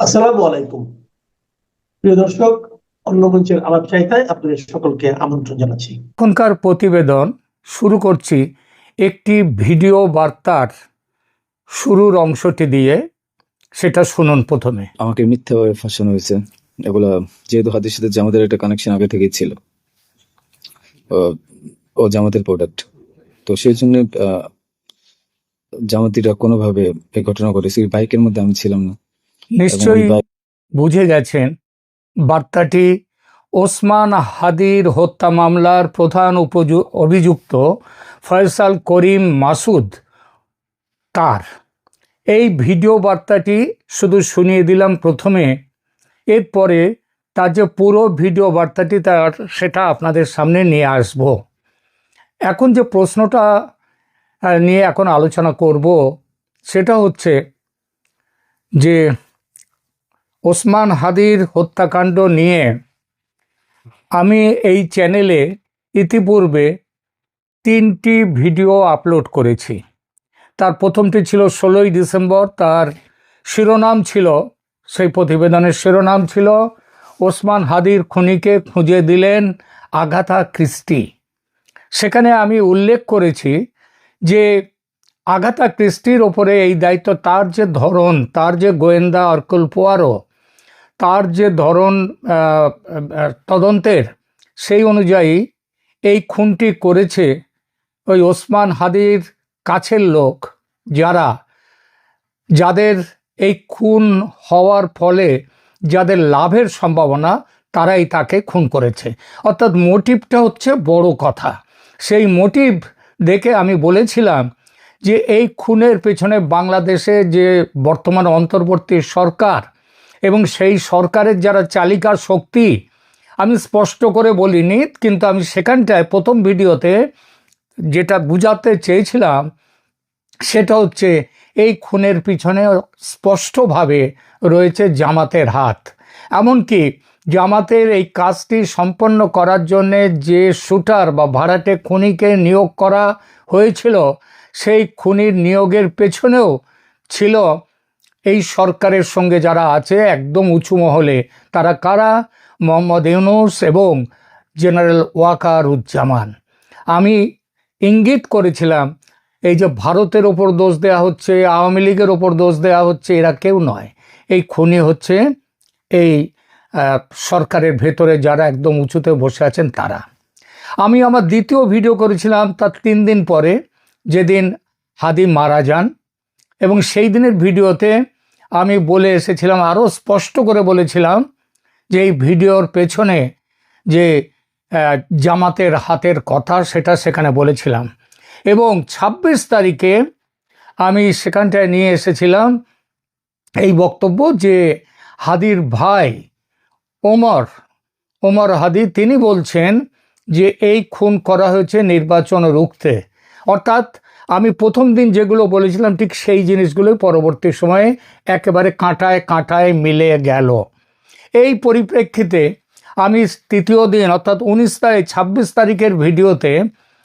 আসসালামু আলাইকুম। প্রিয় দর্শক, অন্য মঞ্চের আলাপ চাইতায় আপনাদের সকলকে আমন্ত্রণ জানাচ্ছি। এখনকার প্রতিবেদন শুরু করছি একটি ভিডিও বার্তার শুরুর অংশটি দিয়ে। সেটা শুনুন প্রথমে। আমাকে মিথ্যাভাবে ফাঁসানো হয়েছে। এগুলা যেহেতু হাদির সাথে জামাতের একটা কানেকশন আগে থেকেই ছিল, ও- ও জামাতের প্রোডাক্ট, তো সেই জন্য জামাতিরা কোনোভাবে এই ঘটনা ঘটেছে। বাইকের মধ্যে আমি ছিলাম না, এবং ওই নিশ্চয়ই বাইক বুঝে গেছেন বার্তাটি ওসমান হাদির হত্যা মামলার প্রধান অভিযুক্ত ফয়সাল করিম মাসুদ তার। এই ভিডিও বার্তাটি শুধু শুনিয়ে দিলাম প্রথমে, এরপরে তার যে পুরো ভিডিও বার্তাটি তার সেটা আপনাদের সামনে নিয়ে আসব। এখন যে প্রশ্নটা নিয়ে এখন আলোচনা করব সেটা হচ্ছে যে ওসমান হাদির হত্যাকাণ্ড নিয়ে আমি এই চ্যানেলে ইতিপূর্বে 3টি ভিডিও আপলোড করেছি। তার প্রথমটি ছিল 16ই ডিসেম্বর। তার শিরোনাম ছিল, সেই প্রতিবেদনের শিরোনাম ছিল ওসমান হাদির খুনিকে খুঁজে দিলেন আগাথা ক্রিস্টি। সেখানে আমি উল্লেখ করেছি যে আগাথা ক্রিস্টির ওপরে এই দায়িত্ব, তার যে ধরন, তার যে গোয়েন্দা আরকুল পোয়ারো, তার যে ধরন তদন্তের, সেই অনুযায়ী এই খুনটি করেছে ওই ওসমান হাদির কাছের লোক, যাদের এই খুন হওয়ার ফলে যাদের লাভের সম্ভাবনা, তারাই তাকে খুন করেছে। অর্থাৎ মোটিভটা হচ্ছে বড় কথা। সেই মোটিভ দেখে আমি বলেছিলাম যে এই খুনের পেছনে বাংলাদেশে যে বর্তমান অন্তর্বর্তী সরকার এবং সেই সরকারের যারা চালিকা শক্তি, আমি স্পষ্ট করে বলিনি, কিন্তু আমি সেখানটায় প্রথম ভিডিওতে যেটা বুঝাতে চেয়েছিলাম সেটা হচ্ছে এই খুনের পিছনে স্পষ্টভাবে রয়েছে জামাতের হাত। এমনকি জামাতের এই কাজটি সম্পন্ন করার জন্যে যে শুটার বা ভাড়াটে খুনিকে নিয়োগ করা হয়েছিল, সেই খুনির নিয়োগের পেছনেও ছিল এই সরকারের সঙ্গে যারা আছে একদম উঁচু মহলে। তারা কারা? মোহাম্মদ ইউনূস এবং জেনারেল ওয়াকারুজ্জামান। আমি ইঙ্গিত করেছিলাম এই যে ভারতের ওপর দোষ দেয়া হচ্ছে, আওয়ামী লীগের ওপর দোষ দেয়া হচ্ছে, এরা কেউ নয়। এই খুনি হচ্ছে এই সরকারের ভেতরে যারা একদম উঁচুতে বসে আছেন তারা। আমি আমার দ্বিতীয় ভিডিও করেছিলাম তার 3 দিন পরে, যেদিন হাদি মারা যান, এবং সেই দিনের ভিডিওতে আমি বলে এসেছিলাম, আরও স্পষ্ট করে বলেছিলাম যে এই ভিডিওর পেছনে যে জামাতের হাতের কথা, সেটা সেখানে বলেছিলাম। এবং 26 তারিখে আমি সেখানটায় নিয়ে এসেছিলাম এই বক্তব্য যে হাদির ভাই ওমর হাদি, তিনি বলছেন যে এই খুন করা হয়েছে নির্বাচন রুখতে। অর্থাৎ আমি প্রথম দিন যেগুলো বলেছিলাম ঠিক সেই জিনিসগুলোই পরবর্তী সময়ে একেবারে কাঁটায় কাঁটায় মিলে গেল। এই পরিপ্রেক্ষিতে আমি তৃতীয় দিন অর্থাৎ 26 তারিখের ভিডিওতে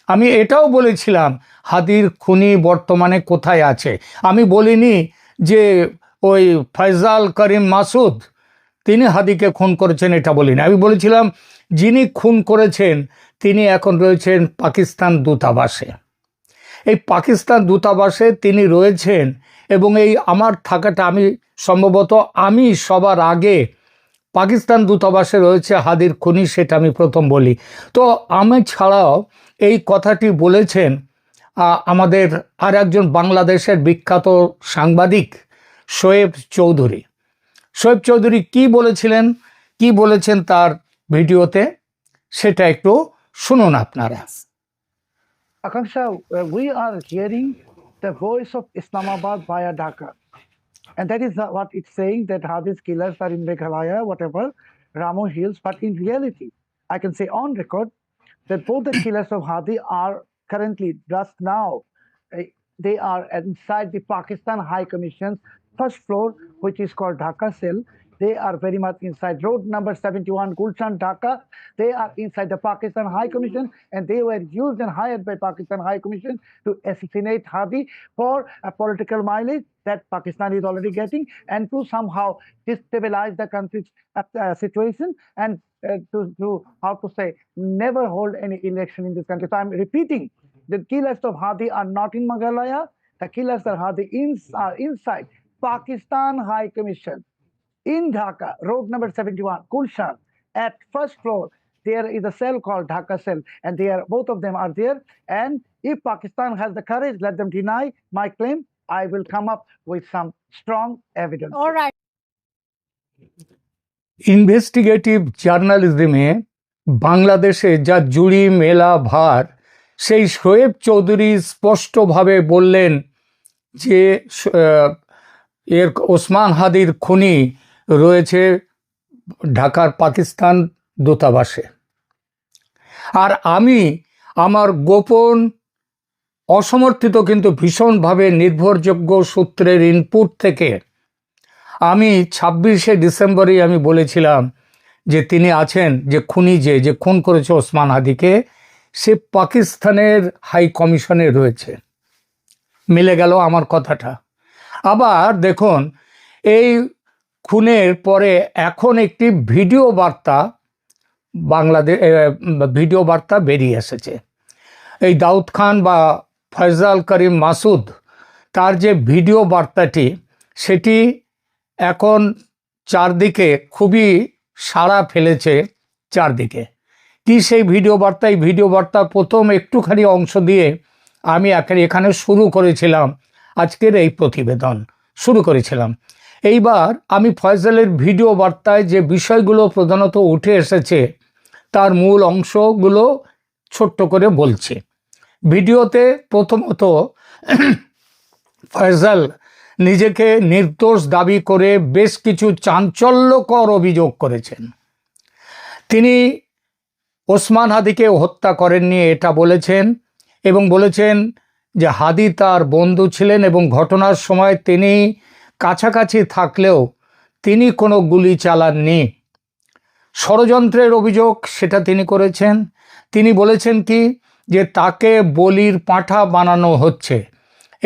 আমি এটাও বলেছিলাম হাদির খুনি বর্তমানে কোথায় আছে। আমি বলিনি যে ওই ফয়সাল করিম মাসুদ তিনি হাদিকে খুন করেছেন, এটা বলিনি। আমি বলেছিলাম যিনি খুন করেছেন তিনি এখন রয়েছেন পাকিস্তান দূতাবাসে। এই পাকিস্তান দূতাবাসে তিনি রয়েছেন, এবং এই আমার থাকাটা, আমি সম্ভবত আমি সবার আগে পাকিস্তান দূতাবাসে রয়েছে হাদির খুনি, সেটা আমি প্রথম বলি। তো আমি ছাড়াও এই কথাটি বলেছেন আমাদের আর একজন বাংলাদেশের বিখ্যাত সাংবাদিক শোয়েব চৌধুরী। শোয়েব চৌধুরী কি বলেছেন তার ভিডিওতে, সেটা একটু শুনুন আপনারা। Akanksha, we are hearing the voice of Islamabad via Dhaka. And that is what it's saying, that Hadi's killers are in Meghalaya, whatever, Ramu Hills. But in reality, I can say on record that both the killers of Hadi are currently, just now, they are inside the Pakistan High Commission's first floor, which is called Dhaka cell. They are very much inside road number 71, Gulshan, Dhaka. They are inside the Pakistan High Commission, and they were used and hired by Pakistan High Commission to assassinate Hadi for a political mileage that Pakistan is already getting, and to somehow destabilize the country's situation, and to how to say, never hold any election in this country. So I'm repeating, the killers of Hadi are not in Meghalaya. The killers of Hadi are inside Pakistan High Commission in Dhaka, road number 71, Gulshan. At first floor, there is a cell called Dhaka cell, and both of them are there. And if Pakistan has the courage, let them deny my claim. I will come up with some strong evidence. All right. Investigative জার্নালিজমে বাংলাদেশে যা জুড়ি মেলা ভার, সেই শোয়েব চৌধুরী স্পষ্টভাবে বললেন যে ওসমান হাদির খুনি রয়েছে ঢাকার পাকিস্তান দূতাবাসে। আর আমি আমার গোপন অসমর্থিত কিন্তু ভীষণভাবে নির্ভরযোগ্য সূত্রের ইনপুট থেকে আমি 26শে ডিসেম্বরেই আমি বলেছিলাম যে তিনি আছেন, যে খুনি যে খুন করেছে ওসমান হাদিকে, সে পাকিস্তানের হাই কমিশনে রয়েছে। মিলে গেল আমার কথাটা। আবার দেখুন, এই খুনের পরে এখন একটি ভিডিও বার্তা বেরিয়ে এসেছে। এই দাউদ খান বা ফয়সাল করিম মাসুদ, তার যে ভিডিও বার্তাটি, সেটি এখন চারদিকে খুবই সাড়া ফেলেছে চারদিকে। কি সেই ভিডিও বার্তা? এই ভিডিও বার্তার প্রথম একটুখানি অংশ দিয়ে আমি এখানে শুরু করেছিলাম আজকের এই প্রতিবেদন শুরু করেছিলাম। এইবার আমি ফয়সালের ভিডিও বার্তায় যে বিষয়গুলো প্রধানত উঠে এসেছে তার মূল অংশগুলো ছোট্ট করে বলছি। ভিডিওতে প্রথমত ফয়সাল নিজেকে নির্দোষ দাবি করে বেশ কিছু চাঞ্চল্যকর অভিযোগ করেছেন। তিনি ওসমান হাদিকে হত্যা করেননি এটা বলেছেন, এবং বলেছেন যে হাদি তার বন্ধু ছিলেন এবং ঘটনার সময় তিনি কাছাকাছি থাকলেও তিনি কোনো গুলি চালাননি। ষড়যন্ত্রের অভিযোগ সেটা তিনি করেছেন। তিনি বলেছেন কি, যে তাকে বলির পাঁঠা বানানো হচ্ছে।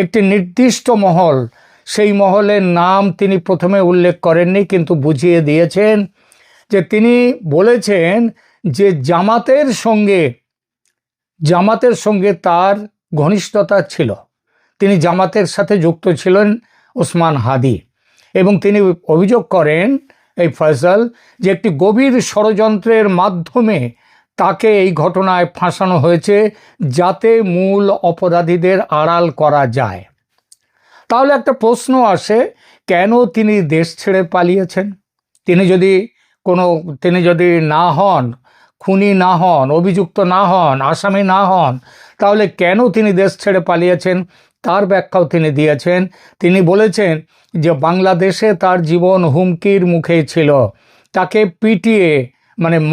একটি নির্দিষ্ট মহল, সেই মহলের নাম তিনি প্রথমে উল্লেখ করেননি, কিন্তু বুঝিয়ে দিয়েছেন যে তিনি বলেছেন যে জামাতের সঙ্গে তার ঘনিষ্ঠতা ছিল, তিনি জামাতের সাথে যুক্ত ছিলেন ওসমান হাদি। এবং তিনি অভিযোগ করেন, এই ফয়সাল, যে একটি গভীর ষড়যন্ত্রের মাধ্যমে তাকে এই ঘটনায় ফাঁসানো হয়েছে যাতে মূল অপরাধীদের আড়াল করা যায়। তাহলে একটা প্রশ্ন আসে, কেন তিনি দেশ ছেড়ে পালিয়েছেন? তিনি যদি না হন, খুনি না হন, অভিযুক্ত না হন, আসামি না হন, তাহলে কেন তিনি দেশ ছেড়ে পালিয়েছেন তার ব্যাখ্যাও তিনি দিয়েছেন। তিনি বলেছেন যে বাংলাদেশে তার জীবন হুমকির মুখে ছিল, তাকে পিটিয়ে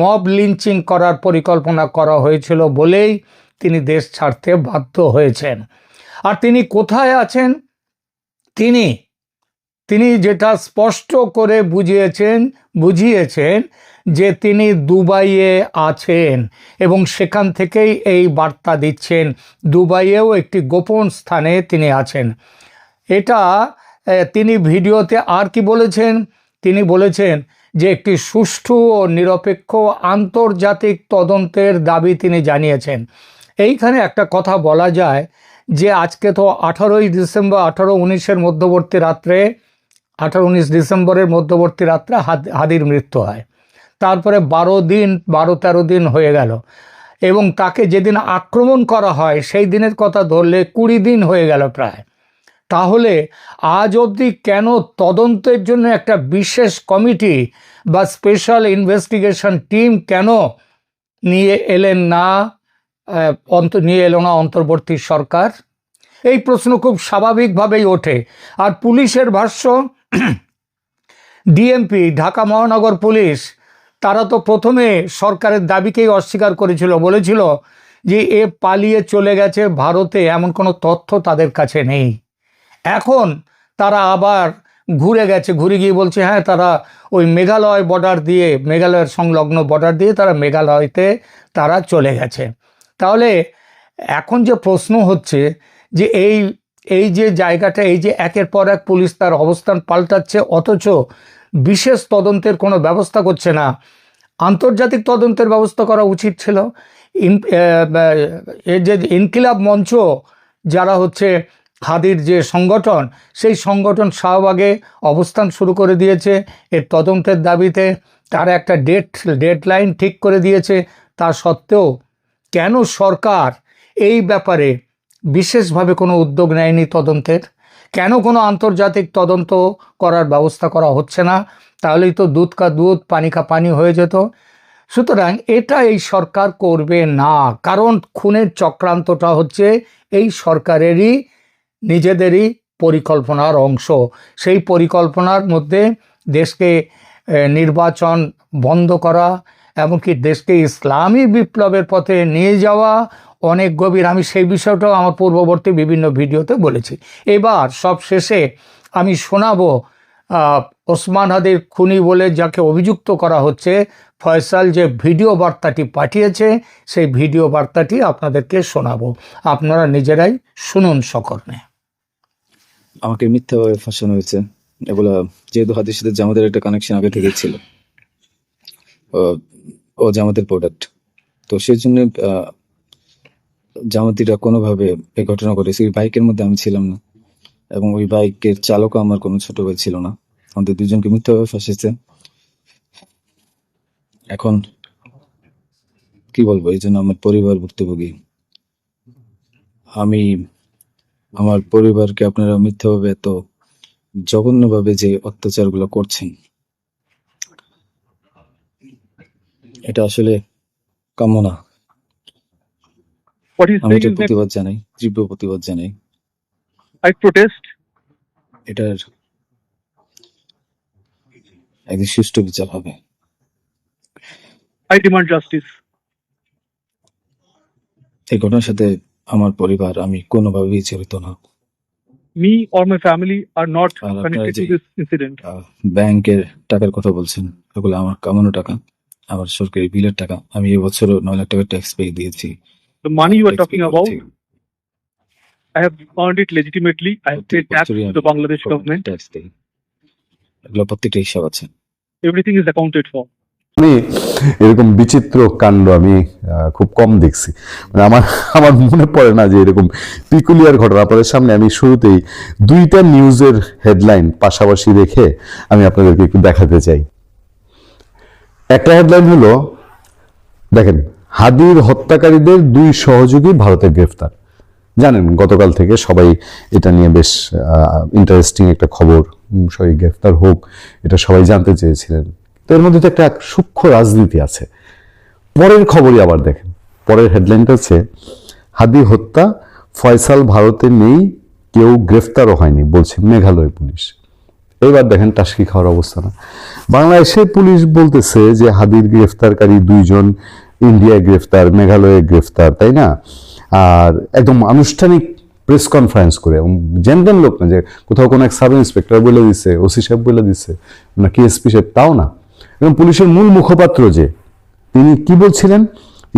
মব লিঞ্চিং করার পরিকল্পনা করা হয়েছিল বলেই তিনি দেশ ছাড়তে বাধ্য হয়েছেন। আর তিনি কোথায় আছেন? তিনি যেটা স্পষ্ট করে বুঝিয়েছেন যে তিনি দুবাইয়ে আছেন, এবং সেখান থেকেই এই বার্তা দিচ্ছেন। দুবাইয়েও একটি গোপন স্থানে তিনি আছেন। এটা তিনি ভিডিওতে আর কি বলেছেন? তিনি বলেছেন যে একটি সুষ্ঠু ও নিরপেক্ষ আন্তর্জাতিক তদন্তের দাবি তিনি জানিয়েছেন। এইখানে একটা কথা বলা যায় যে আজকে তো 18 ডিসেম্বরের মধ্যবর্তী রাত্রে হাদির মৃত্যু হয়। তারপরে 12-13 দিন হয়ে গেল, এবং তাকে যেদিন আক্রমণ করা হয় সেই দিনের কথা ধরলে 20 দিন হয়ে গেল প্রায়। তাহলে আজ অবধি কেন তদন্তের জন্য একটা বিশেষ কমিটি বা স্পেশাল ইনভেস্টিগেশন টিম কেন নিয়ে এলো না অন্তর্বর্তী সরকার? এই প্রশ্ন খুব স্বাভাবিকভাবেই ওঠে। আর পুলিশের ভাষ্য, ডিএমপি ঢাকা মহানগর পুলিশ, তারা তো প্রথমে সরকারের দাবিকেই অস্বীকার করেছিল, বলেছিল যে এ পালিয়ে চলে গেছে ভারতে, এমন কোনো তথ্য তাদের কাছে নেই। এখন তারা আবার ঘুরে গিয়ে বলছে হ্যাঁ, তারা ওই মেঘালয়ের সংলগ্ন বর্ডার দিয়ে তারা মেঘালয়তে তারা চলে গেছে। তাহলে এখন যে প্রশ্ন হচ্ছে যে এই এই যে জায়গাটা, এই যে একের পর এক পুলিশ তার অবস্থান পাল্টাচ্ছে, অথচ বিশেষ তদন্তের কোনো ব্যবস্থা করছে না। আন্তর্জাতিক তদন্তের ব্যবস্থা করা উচিত ছিল। এই যে ইনকিলাব মঞ্চ যারা হচ্ছে হাদির যে সংগঠন, সেই সংগঠন শাহবাগে অবস্থান শুরু করে দিয়েছে এর তদন্তের দাবিতে। তারা একটা ডেডলাইন ঠিক করে দিয়েছে। তা সত্ত্বেও কেন সরকার এই ব্যাপারে বিশেষভাবে কোনো উদ্যোগ নেয়নি তদন্তের? কেন কোনো আন্তর্জাতিক তদন্ত করার ব্যবস্থা করা হচ্ছে না? তাহলেই তো দুধ কা দুধ পানি কা পানি হয়ে যেত। সুতরাং এটা এই সরকার করবে না, কারণ খুনের চক্রান্তটা হচ্ছে এই সরকারেরই নিজেদেরই পরিকল্পনার অংশ। সেই পরিকল্পনার মধ্যে দেশকে নির্বাচন বন্ধ করা, এমনকি দেশকে ইসলামী বিপ্লবের পথে নিয়ে যাওয়া অনেক গভীর। আমি সেই বিষয়টাও আমার পূর্ববর্তী বিভিন্ন ভিডিওতে বলেছি। এবার সব শেষে আমি শোনাবো ওসমান হাদির খুনি বলে যাকে অভিযুক্ত করা হচ্ছে ফয়সাল যে ভিডিও বার্তাটি পাঠিয়েছে, সেই ভিডিও বার্তাটি আপনাদেরকে শোনাবো। আপনারা নিজেরাই শুনুন সকলে। আমাকে মিথ্যাভাবে ফাঁসানো হয়েছে। এগুলা যেহেতু হাদির সাথে জামাতের একটা কানেকশন আগে থেকে ছিল, ও জামাতের প্রোডাক্ট, তো সেই জন্য জামাতিরা কোনোভাবে এই ঘটনা ঘটেছে। ওই বাইকের মধ্যে আমি ছিলাম না, এবং ওই বাইকের চালকও আমার কোনো ছোট ভাই ছিল না। আমাদের দুজনকে মিথ্যাভাবে ফাঁসিয়েছে। এখন কি বলবো, এই জন্য আমার পরিবার ভুক্তভোগী। আমি আমার পরিবারকে আপনারা মিথ্যাভাবে এত জঘন্যভাবে যে অত্যাচারগুলো করছেন, এটা আসলে কাম্য না। What he's আমি saying এটার is that প্রতিবাদ জানাই, তীব্র প্রতিবাদ জানাই। I protest, এটার একদিন সুষ্ঠু বিচার হবে। I demand justice. এই ঘটনার সাথে আমার পরিবার, আমি কোনোভাবেই জড়িত না। Me or my family are not আর আপনারা connected যে to this incident. ব্যাংকের টাকার কথা বলছেন, এগুলো আমার কামানো টাকা, আমার সরকারি বিলের টাকা। আমি এবছরও 9 লাখ টাকা ট্যাক্স পে দিয়েছি। The money you are Tax pay talking about, করছি। I have earned it legitimately. I have paid tax to the Bangladesh government. Tax দিই, এগুলো প্রত্যেকটা হিসাব আছে। Everything is accounted for. আমি এরকম বিচিত্র কাণ্ড আমি খুব কম দেখছি। মানে আমার আমার মনে পড়ে না যে এরকম পিকুলিয়ার ঘটনা। আপনাদের সামনে আমি শুরুতেই দুইটা নিউজের হেডলাইন পাশাপাশি রেখে আমি আপনাদেরকে একটু দেখাতে চাই। একটা হেডলাইন হলো, দেখেন, হাদির হত্যাকারীদের 2 সহযোগী ভারতে গ্রেফতার। জানেন গতকাল থেকে সবাই এটা নিয়ে বেশ ইন্টারেস্টিং একটা খবর, সবাই গ্রেফতার হোক এটা সবাই জানতে চেয়েছিলেন। তো এর মধ্যে তো একটা সূক্ষ্ম রাজনীতি আছে। পরের খবরই আবার দেখেন, পরের হেডলাইনটা হচ্ছে হাদি হত্যা, ফয়সাল ভারতে নেই, কেউ গ্রেফতারও হয়নি বলছে মেঘালয় পুলিশ। এবার দেখেন টাসকি খাওয়ার অবস্থা না। বাংলাদেশের পুলিশ বলতেছে যে হাদির গ্রেফতারকারী 2 জন ইন্ডিয়ায় গ্রেফতার, মেঘালয়ে গ্রেফতার, তাই না? আর একদম আনুষ্ঠানিক প্রেস কনফারেন্স করে, জেনরেন লোক না যে কোথাও কোনো এক সাব ইন্সপেক্টর বলে দিচ্ছে, ওসি সাহেব বলে দিচ্ছে, নাকি এসপি সাহেব, তাও না। এবং পুলিশের মূল মুখপাত্র যে তিনি কি বলছিলেন,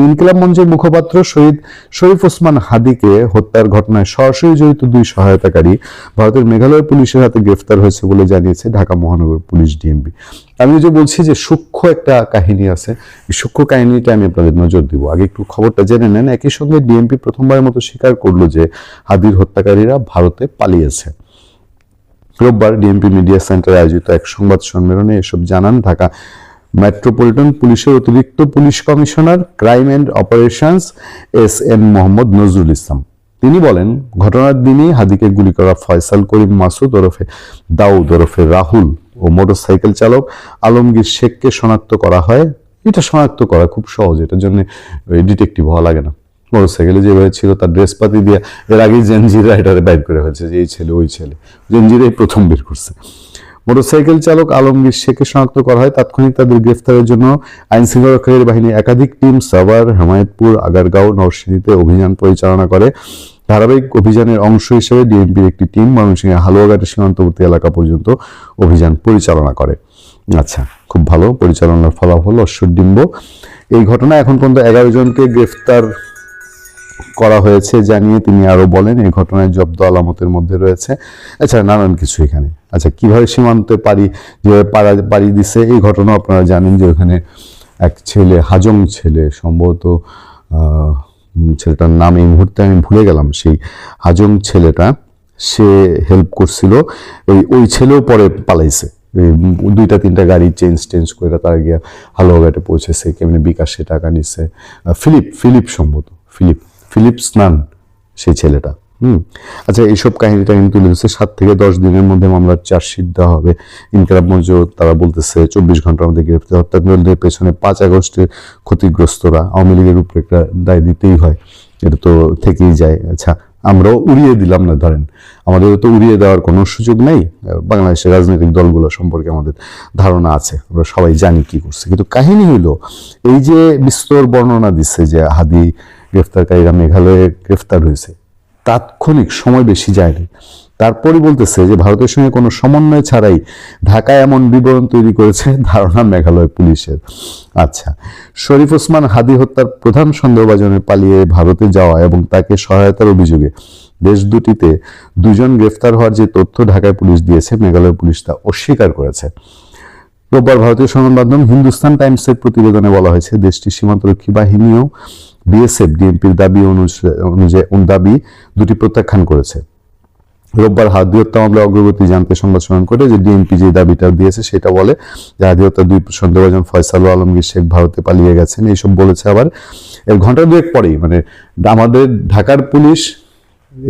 ইনকিলাব মঞ্চের মুখপাত্র শহীদ শরীফ ওসমান হাদিকে হত্যার ঘটনায় সরাসরি জড়িত 2 সহায়তাকারী ভারতের মেঘালয় পুলিশের হাতে গ্রেফতার হয়েছে বলে জানিয়েছে ঢাকা মহানগর পুলিশ ডিএমপি। আমি যে বলছি যে সূক্ষ্ম একটা কাহিনী আছে, এই সূক্ষ্ম কাহিনীটা আমি আপনাদের নজর দিব। আগে একটু খবরটা জেনে নেন। একই সঙ্গে ডিএমপি প্রথমবারের মতো স্বীকার করলো যে হাদির হত্যাকারীরা ভারতে পালিয়েছে। রোববার ডিএমপি মিডিয়া সেন্টারে আয়োজিত এক সংবাদ সম্মেলনে এসব জানান ঢাকা মেট্রোপলিটন পুলিশের অতিরিক্ত police commissioner crime and operations S N. Mohammad Nazrul Islam. তিনি বলেন, ঘটনার দিনই হাদিকে গুলি করা ফয়সাল করিম মাসুদ ওরফে দাউদ ওরফে রাহুল ও মোটরসাইকেল চালক আলমগীর শেখকে শনাক্ত করা হয়। এটা শনাক্ত করা খুব সহজ, এটার জন্য ডিটেকটিভ হওয়া লাগে না। মোটরসাইকেলে যেভাবে ছিল তার ড্রেসপাতি দিয়ে এর আগেই জেনজিরা এটারে বাইর করে হয়েছে যে এই ছেলে ওই ছেলে, জেনজিরাই প্রথম বের করছে। মোটরসাইকেল চালক আলমগীর শেখকে শনাক্ত করা হয়। তাৎক্ষণিক তাদের গ্রেফতারের জন্য আইন শৃঙ্খলা বাহিনী একাধিক টিম সাভার, হেমায়েতপুর, আগারগাঁও, নরসিংদীতে অভিযান পরিচালনা করে। ধারাবাহিক অভিযানের অংশ হিসেবে ডিএমপির একটি টিম ময়মনসিংহের হালুয়াঘাটের সীমান্তবর্তী এলাকা পর্যন্ত অভিযান পরিচালনা করে। আচ্ছা, খুব ভালো, পরিচালনার ফলাফল অশ্বডিম্ব। এই ঘটনায় এখন পর্যন্ত 11 জনকে গ্রেফতার করা হয়েছে জানিয়ে তিনি আরো বলেন, এই ঘটনায় জব্দ আলামতের মধ্যে রয়েছে এছাড়া নানান কিছু এখানে। আচ্ছা, কিভাবে সীমান্তে যেভাবে পাড়ি দিছে এই ঘটনা আপনারা জানেন যে ওখানে এক ছেলে, হাজং ছেলে সম্ভবত, ছেলেটার নাম এই মুহূর্তে আমি ভুলে গেলাম, সেই হাজং ছেলেটা সে হেল্প করছিল, ওই ছেলেও পরে পালাইছে। 2-3টা গাড়ি চেঞ্জ করে তারা গিয়া হালুয়াঘাটে পৌঁছেছে, কেমনি বিকাশে টাকা নিচ্ছে। ফিলিপ সম্ভবত, ফিলিপ স্নান সেই ছেলেটা। আচ্ছা, এইসব কাহিনীটা কিন্তু তুলে ধরছে। 7 থেকে 10 দিনের মধ্যে মামলার চার্জশিট দেওয়া হবে। ইনকিলাব মঞ্চ তারা বলতেছে 24 ঘন্টার মধ্যে গ্রেফতার। হত্যাকাণ্ডের পেছনে 5 আগস্টের ক্ষতিগ্রস্তরা, আওয়ামী লীগের উপরে একটা দায় দিতেই হয়, এটা তো থেকেই যায়। আচ্ছা, আমরাও উড়িয়ে দিলাম না, ধরেন আমাদের তো উড়িয়ে দেওয়ার কোনো সুযোগ নেই। বাংলাদেশের রাজনৈতিক দলগুলো সম্পর্কে আমাদের ধারণা আছে, আমরা সবাই জানি কি করছে। কিন্তু কাহিনী হইল এই যে বিস্তর বর্ণনা দিচ্ছে যে হাদি গ্রেফতারকারীরা মেঘালয়ে গ্রেফতার হয়েছে, তাৎক্ষণিক সময় বেশি যায়নি। তারপরই বলতেছে যে ভারতের সঙ্গে কোনো সমন্বয় ছাড়াই ঢাকায় এমন বিবরণ তৈরি করেছে, ধারণা মেঘালয় পুলিশের। আচ্ছা, শরীফ ওসমান হাদি হত্যার প্রধান সন্দেহভাজনে পালিয়ে ভারতে যাওয়া এবং তাকে সহায়তার অভিযোগে দেশ দুটিতে 2 জন গ্রেফতার হওয়ার যে তথ্য ঢাকায় পুলিশ দিয়েছে, মেঘালয় পুলিশ তা অস্বীকার করেছে। রোববার ভারতীয় সংবাদ মাধ্যম হিন্দুস্তান টাইমসের প্রতিবেদনে বলা হয়েছে, দেশটির সীমান্তরক্ষী বাহিনীও বিএসএফ ডিএমপির দাবি দুটি প্রত্যাখ্যান করেছে। রোববার হাদি হত্যা মামলার অগ্রগতি জানতে সংবাদ সম্মেলন করে যে ডিএমপি যে দাবিটা দিয়েছে সেটা বলে যে হাদি হত্যার 2 সন্দেহভাজন ফয়সাল ও আলমগীর শেখ ভারতে পালিয়ে গেছেন, এইসব বলেছে। আবার এর ঘন্টা 2 পরেই, মানে আমাদের ঢাকার পুলিশ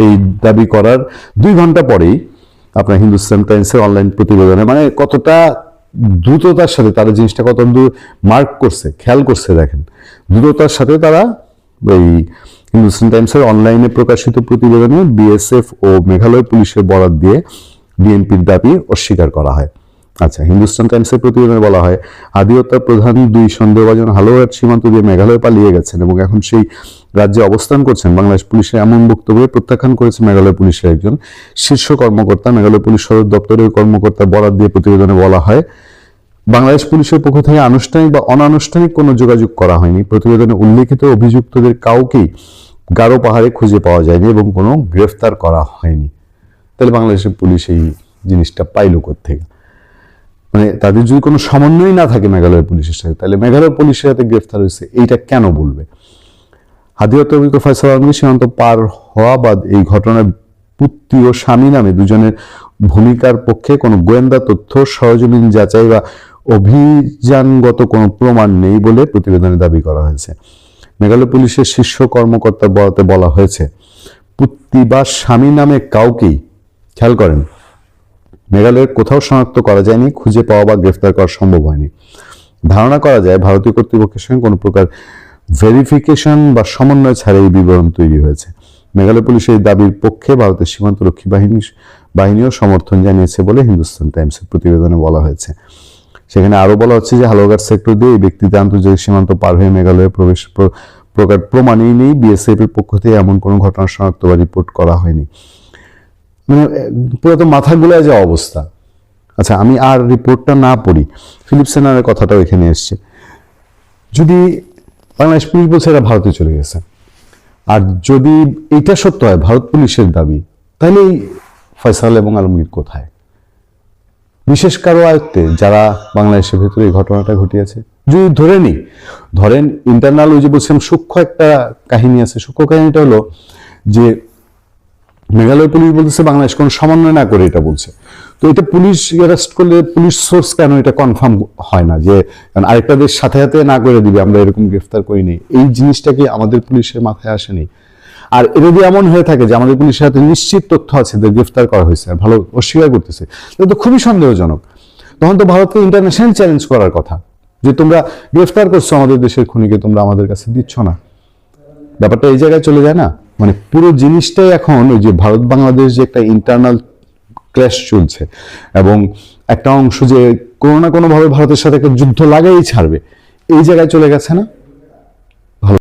এই দাবি করার 2 ঘন্টা পরেই আপনার হিন্দুস্তান টাইমসের অনলাইন প্রতিবেদনে, মানে কতটা দ্রুততার সাথে তারা জিনিসটা কত দূর মার্ক করছে, খেয়াল করছে, দেখেন দ্রুততার সাথে তারা এই হিন্দুস্তান টাইমসের অনলাইনে প্রকাশিত প্রতিবেদনে বিএসএফ ও মেঘালয় পুলিশের বরাত দিয়ে ডিএমপির দাবি অস্বীকার করা হয়। আচ্ছা, হিন্দুস্তান টাইমসের প্রতিবেদনে বলা হয়, হাদি হত্যার প্রধান 2 সন্দেহভাজন হালুয়াঘাট সীমান্ত দিয়ে মেঘালয় পালিয়ে গেছেন এবং এখন সেই রাজ্যে অবস্থান করছেন। বাংলাদেশ পুলিশের এমন বক্তব্য প্রত্যাখ্যান করেছে মেঘালয় পুলিশের একজন শীর্ষ কর্মকর্তা। মেঘালয় পুলিশ সদর দপ্তরের কর্মকর্তা বরাত দিয়ে প্রতিবেদনে বলা হয়, বাংলাদেশ পুলিশের পক্ষ থেকে আনুষ্ঠানিক বা অনানুষ্ঠানিক কোনো যোগাযোগ করা হয়নি। প্রতিবেদনে উল্লেখিত অভিযুক্তদের কাউকেই গারো পাহাড়ে খুঁজে পাওয়া যায়নি এবং কোনো গ্রেফতার করা হয়নি। তাহলে বাংলাদেশের পুলিশ এই জিনিসটা পাইল কোত্থেকে? মানে তাদের যদি কোনো সমন্বয় না থাকে মেঘালয় পুলিশের সাথে, তাহলে মেঘালয় পুলিশের সাথে গ্রেফতার হয়েছে এইটা কেন বলবে? হাদি হত্যার অভিযুক্ত ফয়সাল আলমগীর সীমান্ত পার হওয়া বাদ এই ঘটনার পুত্রী ও স্বামী নামে 2 জনের ভূমিকার পক্ষে কোনো গোয়েন্দা তথ্য, সরজমিন যাচাই বা অভিযানগত কোনো প্রমাণ নেই বলে প্রতিবেদনে দাবি করা হয়েছে। মেঘালয় পুলিশের শীর্ষ কর্মকর্তার বরাতে বলা হয়েছে, পুত্রী বা স্বামী নামে কাউকেই, খেয়াল করেন, মেঘালয়ের কোথাও শনাক্ত করা যায়নি, খুঁজে পাওয়া বা গ্রেফতার করা সম্ভব হয়নি। ধারণা করা যায় ভারতীয় কর্তৃপক্ষের সঙ্গে কোনো প্রকার ভেরিফিকেশন বা সমন্বয় ছাড়াই এই বিবরণ তৈরি হয়েছে। মেঘালয় পুলিশের এই দাবির পক্ষে ভারতের সীমান্তরক্ষী বাহিনীও সমর্থন জানিয়েছে বলে হিন্দুস্তান টাইমসের প্রতিবেদনে বলা হয়েছে। সেখানে আরো বলা হচ্ছে যে হালুয়াঘাট সেক্টর দিয়ে এই ব্যক্তিদের আন্তর্জাতিক সীমান্ত পার হয়ে মেঘালয়ে প্রবেশ প্রকার প্রমাণই নেই। বিএসএফ এর পক্ষ থেকে এমন কোনো ঘটনা শনাক্ত বা রিপোর্ট করা হয়নি। মানে পুরো তো মাথা গুলায় যাওয়া অবস্থা। আচ্ছা, আমি আর রিপোর্টটা না পড়ি, ফিলিপ সেনারের কথাটাও এখানে এসছে। যদি বাংলাদেশ পুলিশ বলছে এরা ভারতে চলে গেছে, আর যদি এটা সত্য হয় ভারত পুলিশের দাবি, তাহলে ফয়সাল এবং আলমগীর কোথায়? বিশেষ কারো আয়ত্তে যারা বাংলাদেশের ভেতরে এই ঘটনাটা ঘটিয়েছে। যদি ধরেন ইন্টারনাল, ওই যে বলছিলাম সূক্ষ্ম একটা কাহিনী আছে। সূক্ষ্ম কাহিনীটা হলো যে মেঘালয় পুলিশ বলতেছে বাংলাদেশ কোনো সমন্বয় না করে এটা বলছে। তো এটা পুলিশ অ্যারেস্ট করলে পুলিশ সোর্স কেন এটা কনফার্ম হয় না যে কারণ আরেকটা দেশ সাথে সাথে না করে দিবে আমরা এরকম গ্রেফতার করিনি? এই জিনিসটা কি আমাদের পুলিশের মাথায় আসেনি? আর এটা যদি এমন হয়ে থাকে যে আমাদের পুলিশের হাতে নিশ্চিত তথ্য আছে যে গ্রেফতার করা হয়েছে আর ভালো অস্বীকার করতেছে, এটা তো খুবই সন্দেহজনক। তখন তো ভারতকে ইন্টারন্যাশনাল চ্যালেঞ্জ করার কথা যে তোমরা গ্রেফতার করছো আমাদের দেশের খুনিকে, তোমরা আমাদের কাছে দিচ্ছ না। ব্যাপারটা এই জায়গায় চলে যায় না? মানে পুরো জিনিসটাই এখন ওই যে ভারত বাংলাদেশ যে একটা ইন্টারনাল ক্ল্যাশ চলছে এবং একটা অংশ যে কোনো না কোনো ভাবে ভারতের সাথে একটা যুদ্ধ লাগাই ছাড়বে, এই জায়গায় চলে গেছে না?